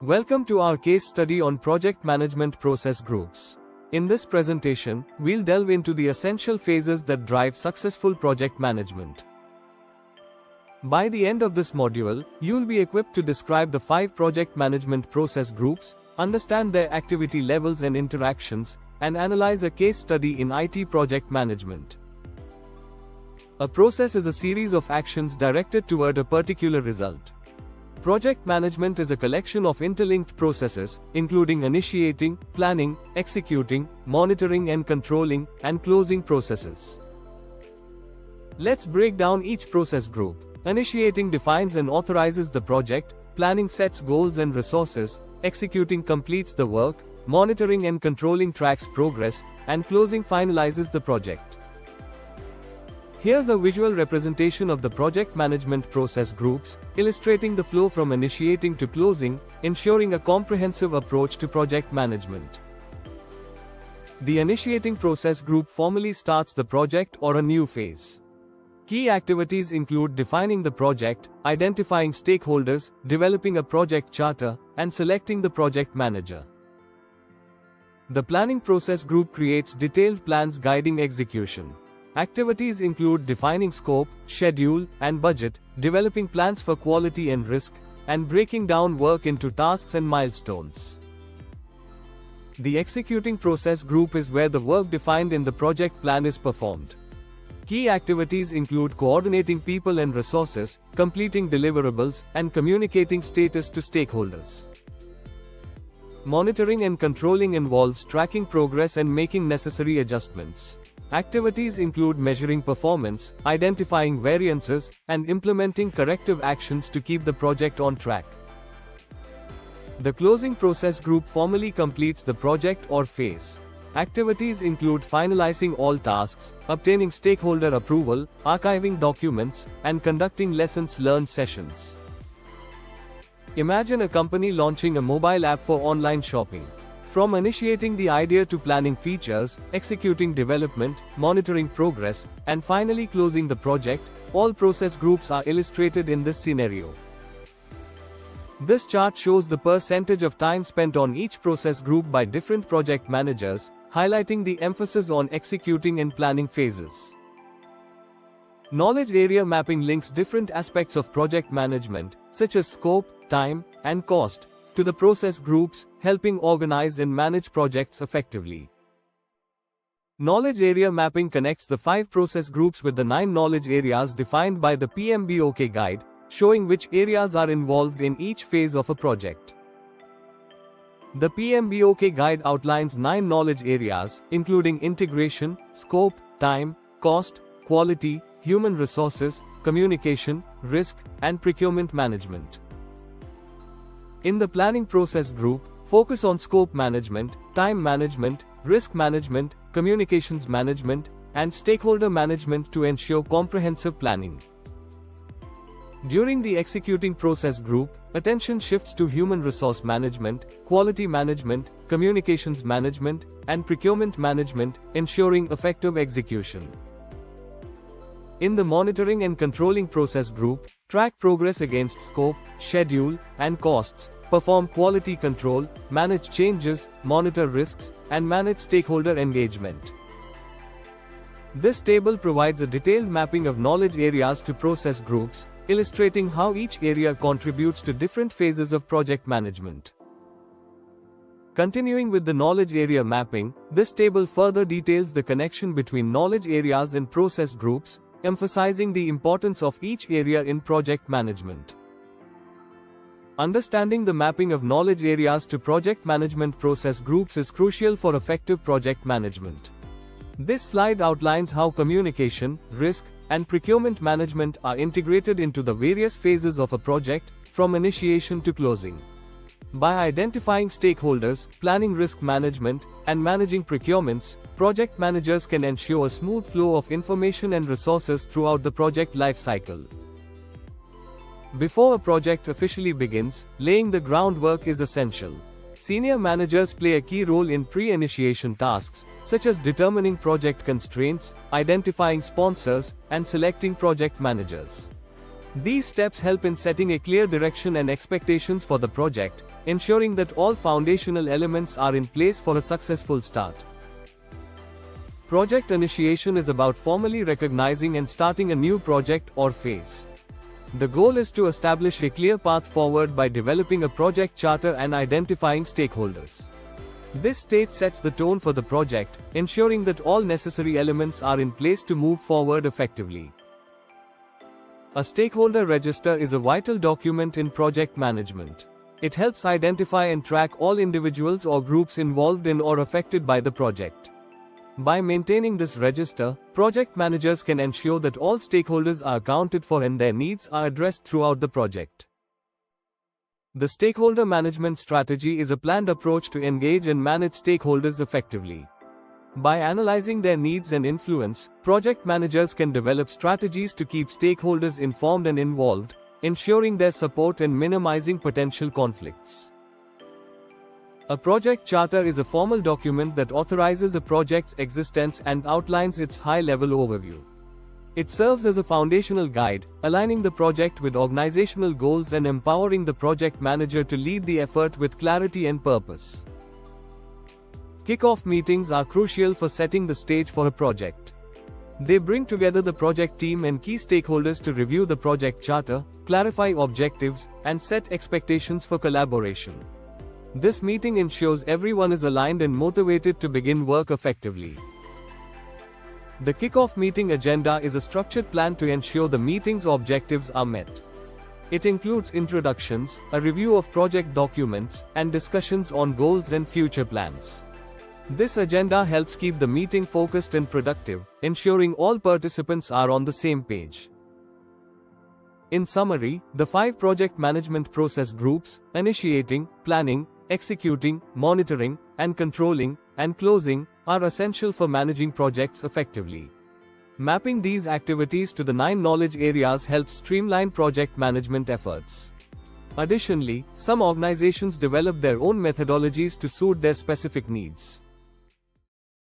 Welcome to our case study on project management process groups. In this presentation, we'll delve into the essential phases that drive successful project management. By the end of this module, you'll be equipped to describe the 5 project management process groups, understand their activity levels and interactions, and analyze a case study in IT project management. A process is a series of actions directed toward a particular result. Project management is a collection of interlinked processes, including initiating, planning, executing, monitoring and controlling, and closing processes. Let's break down each process group. Initiating defines and authorizes the project, planning sets goals and resources, executing completes the work, monitoring and controlling tracks progress, and closing finalizes the project. Here's a visual representation of the project management process groups, illustrating the flow from initiating to closing, ensuring a comprehensive approach to project management. The initiating process group formally starts the project or a new phase. Key activities include defining the project, identifying stakeholders, developing a project charter, and selecting the project manager. The planning process group creates detailed plans guiding execution. Activities include defining scope, schedule, and budget, developing plans for quality and risk, and breaking down work into tasks and milestones. The executing process group is where the work defined in the project plan is performed. Key activities include coordinating people and resources, completing deliverables, and communicating status to stakeholders. Monitoring and controlling involves tracking progress and making necessary adjustments. Activities include measuring performance, identifying variances, and implementing corrective actions to keep the project on track. The closing process group formally completes the project or phase. Activities include finalizing all tasks, obtaining stakeholder approval, archiving documents, and conducting lessons learned sessions. Imagine a company launching a mobile app for online shopping. From initiating the idea to planning features, executing development, monitoring progress, and finally closing the project, all process groups are illustrated in this scenario. This chart shows the percentage of time spent on each process group by different project managers, highlighting the emphasis on executing and planning phases. Knowledge area mapping links different aspects of project management, such as scope, time, and cost, to the process groups, helping organize and manage projects effectively. Knowledge area mapping connects the 5 process groups with the 9 knowledge areas defined by the PMBOK guide, showing which areas are involved in each phase of a project. The PMBOK guide outlines 9 knowledge areas, including integration, scope, time, cost, quality, human resources, communication, risk, and procurement management. In the planning process group, focus on scope management, time management, risk management, communications management, and stakeholder management to ensure comprehensive planning. During the executing process group, attention shifts to human resource management, quality management, communications management, and procurement management, ensuring effective execution. In the monitoring and controlling process group, track progress against scope, schedule, and costs, perform quality control, manage changes, monitor risks, and manage stakeholder engagement. This table provides a detailed mapping of knowledge areas to process groups, illustrating how each area contributes to different phases of project management. Continuing with the knowledge area mapping, this table further details the connection between knowledge areas and process groups, emphasizing the importance of each area in project management. Understanding the mapping of knowledge areas to project management process groups is crucial for effective project management. This slide outlines how communication, risk, and procurement management are integrated into the various phases of a project, from initiation to closing. By identifying stakeholders, planning risk management, and managing procurements, project managers can ensure a smooth flow of information and resources throughout the project lifecycle. Before a project officially begins, laying the groundwork is essential. Senior managers play a key role in pre-initiation tasks, such as determining project constraints, identifying sponsors, and selecting project managers. These steps help in setting a clear direction and expectations for the project, ensuring that all foundational elements are in place for a successful start. Project initiation is about formally recognizing and starting a new project or phase. The goal is to establish a clear path forward by developing a project charter and identifying stakeholders. This stage sets the tone for the project, ensuring that all necessary elements are in place to move forward effectively. A stakeholder register is a vital document in project management. It helps identify and track all individuals or groups involved in or affected by the project. By maintaining this register, project managers can ensure that all stakeholders are accounted for and their needs are addressed throughout the project. The stakeholder management strategy is a planned approach to engage and manage stakeholders effectively. By analyzing their needs and influence, project managers can develop strategies to keep stakeholders informed and involved, ensuring their support and minimizing potential conflicts. A project charter is a formal document that authorizes a project's existence and outlines its high-level overview. It serves as a foundational guide, aligning the project with organizational goals and empowering the project manager to lead the effort with clarity and purpose. Kick-off meetings are crucial for setting the stage for a project. They bring together the project team and key stakeholders to review the project charter, clarify objectives, and set expectations for collaboration. This meeting ensures everyone is aligned and motivated to begin work effectively. The kick-off meeting agenda is a structured plan to ensure the meeting's objectives are met. It includes introductions, a review of project documents, and discussions on goals and future plans. This agenda helps keep the meeting focused and productive, ensuring all participants are on the same page. In summary, the 5 project management process groups, initiating, planning, executing, monitoring, and controlling, and closing, are essential for managing projects effectively. Mapping these activities to the 9 knowledge areas helps streamline project management efforts. Additionally, some organizations develop their own methodologies to suit their specific needs.